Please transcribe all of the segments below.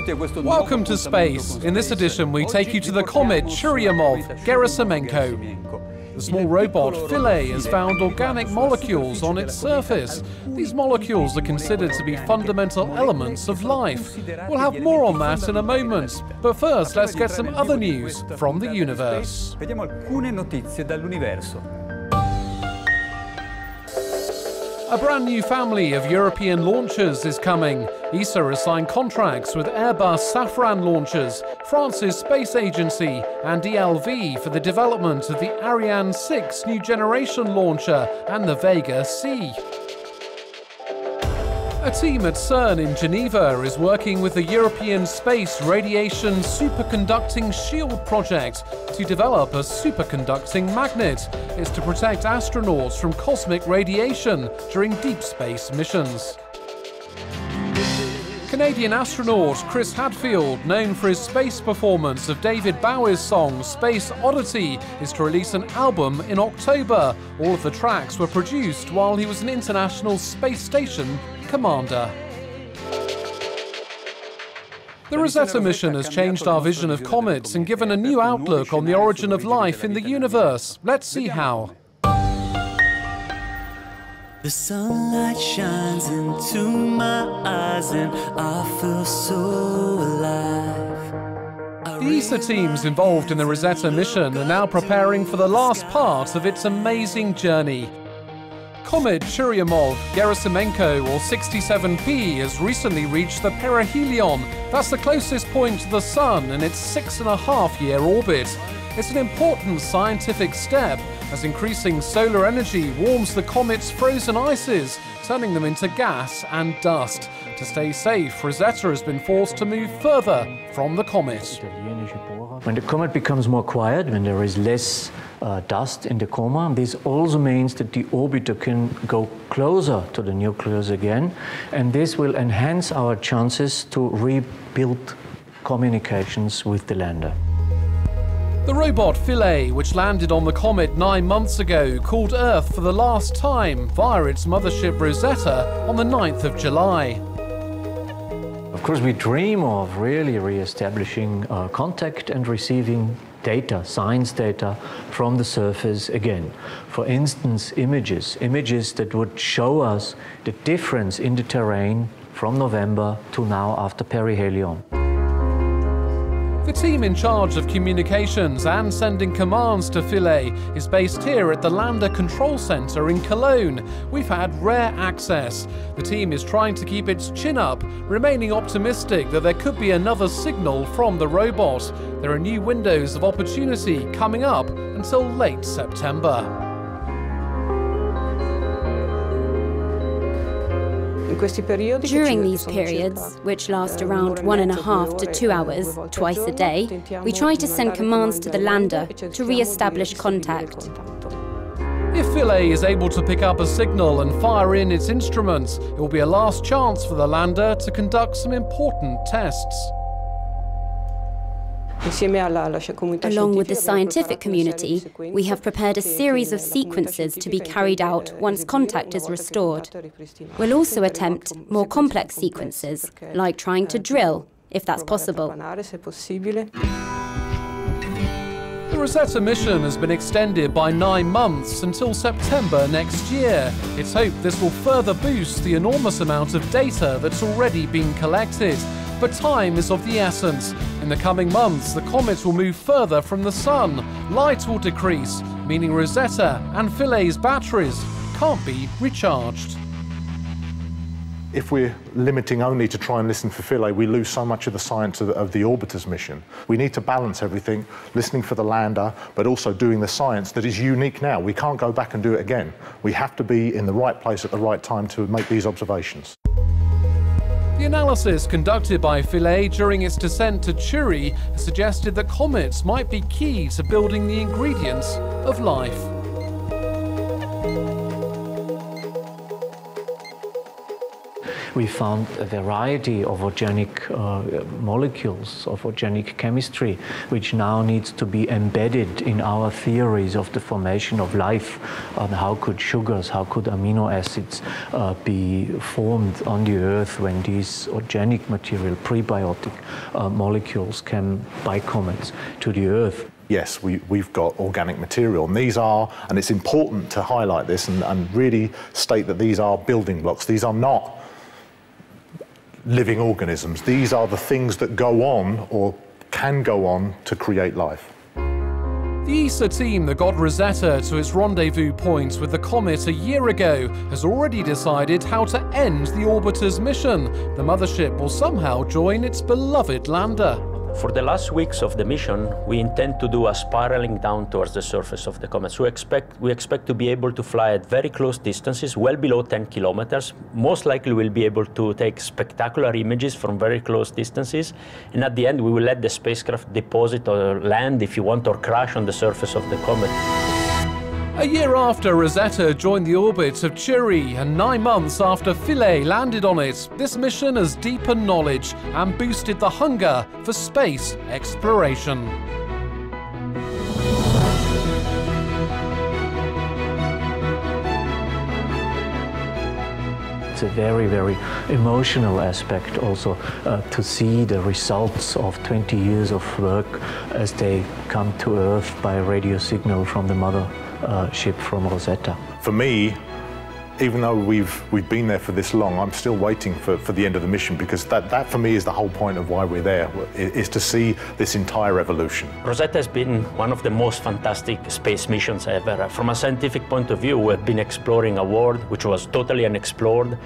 Welcome to space. In this edition, we take you to the comet Churyumov-Gerasimenko. The small robot Philae has found organic molecules on its surface. These molecules are considered to be fundamental elements of life. We'll have more on that in a moment. But first, let's get some other news from the universe. Vediamo alcune notizie dall'universo. A brand new family of European launchers is coming. ESA has signed contracts with Airbus Safran launchers, France's space agency, and ELV for the development of the Ariane 6 new generation launcher and the Vega C. A team at CERN in Geneva is working with the European Space Radiation Superconducting Shield project to develop a superconducting magnet. It's to protect astronauts from cosmic radiation during deep space missions. Canadian astronaut Chris Hadfield, known for his space performance of David Bowie's song Space Oddity, is to release an album in October. All of the tracks were produced while he was an International Space Station commander. The Rosetta mission has changed our vision of comets and given a new outlook on the origin of life in the universe. Let's see how. The sunlight shines into my eyes and I feel so alive. The ESA teams involved in the Rosetta mission are now preparing for the last part of its amazing journey. Comet Churyumov-Gerasimenko, or 67P, has recently reached the perihelion. That's the closest point to the Sun in its 6.5-year orbit. It's an important scientific step, as increasing solar energy warms the comet's frozen ices, turning them into gas and dust. To stay safe, Rosetta has been forced to move further from the comet. When the comet becomes more quiet, when there is less dust in the coma, this also means that the orbiter can go closer to the nucleus again, and this will enhance our chances to rebuild communications with the lander. The robot Philae, which landed on the comet 9 months ago, called Earth for the last time via its mothership Rosetta on the 9th of July. Of course, we dream of really re-establishing contact and receiving data, science data, from the surface again. For instance, images that would show us the difference in the terrain from November to now after perihelion. The team in charge of communications and sending commands to Philae is based here at the Lander Control Center in Cologne. We've had rare access. The team is trying to keep its chin up, remaining optimistic that there could be another signal from the robot. There are new windows of opportunity coming up until late September. During these periods, which last around 1.5 to 2 hours, twice a day, we try to send commands to the lander to re-establish contact. If Philae is able to pick up a signal and fire in its instruments, it will be a last chance for the lander to conduct some important tests. Along with the scientific community, we have prepared a series of sequences to be carried out once contact is restored. We'll also attempt more complex sequences, like trying to drill, if that's possible. The Rosetta mission has been extended by 9 months until September next year. It's hoped this will further boost the enormous amount of data that's already been collected. But time is of the essence. In the coming months, the comet will move further from the Sun. Light will decrease, meaning Rosetta and Philae's batteries can't be recharged. If we're limiting only to try and listen for Philae, we lose so much of the science of the orbiter's mission. We need to balance everything, listening for the lander, but also doing the science that is unique now. We can't go back and do it again. We have to be in the right place at the right time to make these observations. The analysis conducted by Philae during its descent to Chury has suggested that comets might be key to building the ingredients of life. we found a variety of organic molecules, of organic chemistry, which now needs to be embedded in our theories of the formation of life. How could sugars, how could amino acids be formed on the Earth when these organic material, prebiotic molecules came by comets to the Earth? Yes, we've got organic material, and these are, and it's important to highlight this and really state that these are building blocks. These are not living organisms. These are the things that go on or can go on to create life. The ESA team that got Rosetta to its rendezvous point with the comet a year ago has already decided how to end the orbiter's mission. The mothership will somehow join its beloved lander. For the last weeks of the mission, we intend to do a spiraling down towards the surface of the comet. So we expect to be able to fly at very close distances, well below 10 kilometers. Most likely we'll be able to take spectacular images from very close distances. And at the end, we will let the spacecraft deposit or land, if you want, or crash on the surface of the comet. A year after Rosetta joined the orbit of Chury and 9 months after Philae landed on it, this mission has deepened knowledge and boosted the hunger for space exploration. It's a very, very emotional aspect also to see the results of 20 years of work as they come to Earth by radio signal from the mother ship from Rosetta. For me, even though we've been there for this long, I'm still waiting for the end of the mission, because that for me is the whole point of why we're there, is to see this entire evolution. Rosetta has been one of the most fantastic space missions ever. From a scientific point of view, we've been exploring a world which was totally unexplored.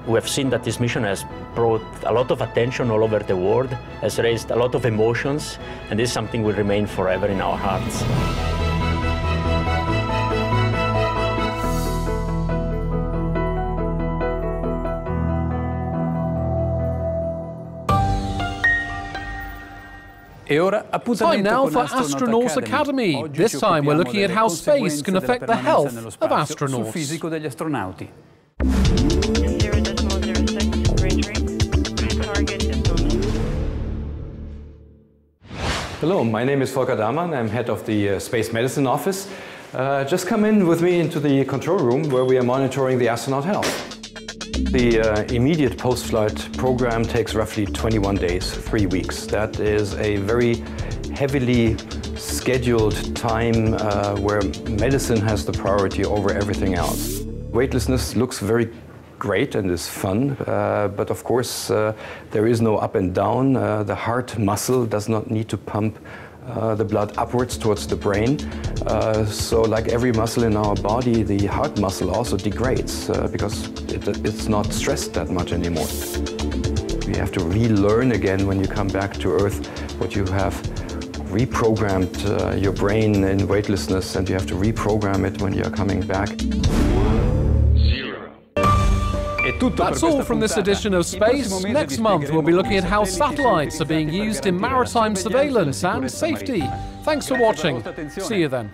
We have seen that this mission has brought a lot of attention all over the world, has raised a lot of emotions, and this is something will remain forever in our hearts. Time now for Astronauts Academy. This time we're looking at how space can affect the health of astronauts. Hello, my name is Volker Dahlmann. I'm head of the Space Medicine Office. Just come in with me into the control room where we are monitoring the astronaut health. The immediate post-flight program takes roughly 21 days, 3 weeks. That is a very heavily scheduled time where medicine has the priority over everything else. Weightlessness looks very great and is fun, but of course there is no up and down. The heart muscle does not need to pump the blood upwards towards the brain. So like every muscle in our body, the heart muscle also degrades because it's not stressed that much anymore. You have to relearn again when you come back to Earth what you have reprogrammed your brain in weightlessness, and you have to reprogram it when you're coming back. That's all from this edition of Space. Next month we'll be looking at how satellites are being used in maritime surveillance and safety. Thanks for watching. See you then.